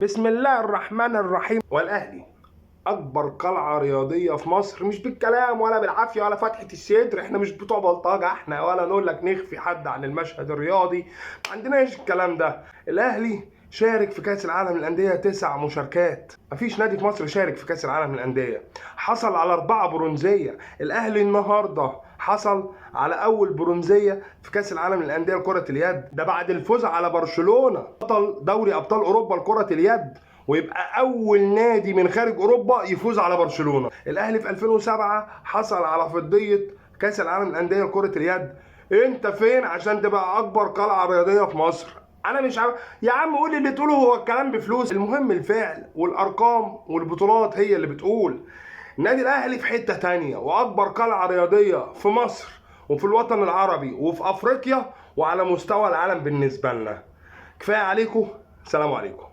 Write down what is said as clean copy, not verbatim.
بسم الله الرحمن الرحيم. والاهلي اكبر قلعه رياضيه في مصر، مش بالكلام ولا بالعافيه ولا فتحه الصدر. احنا مش بتوع بلطجه احنا، ولا نقول لك نخفي حد عن المشهد الرياضي. ما عندناش الكلام ده. الاهلي شارك في كاس العالم للانديه 9 مشاركات. مفيش نادي في مصر شارك في كاس العالم للانديه. حصل على 4 برونزيه. الاهلي النهارده حصل على اول برونزيه في كاس العالم للانديه لكره اليد، ده بعد الفوز على برشلونه بطل دوري ابطال اوروبا لكره اليد، ويبقى اول نادي من خارج اوروبا يفوز على برشلونه. الاهلي في 2007 حصل على فضيه كاس العالم للانديه لكره اليد. انت فين عشان تبقى اكبر قلعه رياضيه في مصر؟ انا مش عارف يا عم. قول اللي تقوله، هو الكلام بفلوس؟ المهم الفعل والارقام والبطولات هي اللي بتقول. النادي الاهلي في حته تانية، واكبر قلعه رياضيه في مصر وفي الوطن العربي وفي افريقيا وعلى مستوى العالم بالنسبه لنا. كفايه عليكم. سلام عليكم.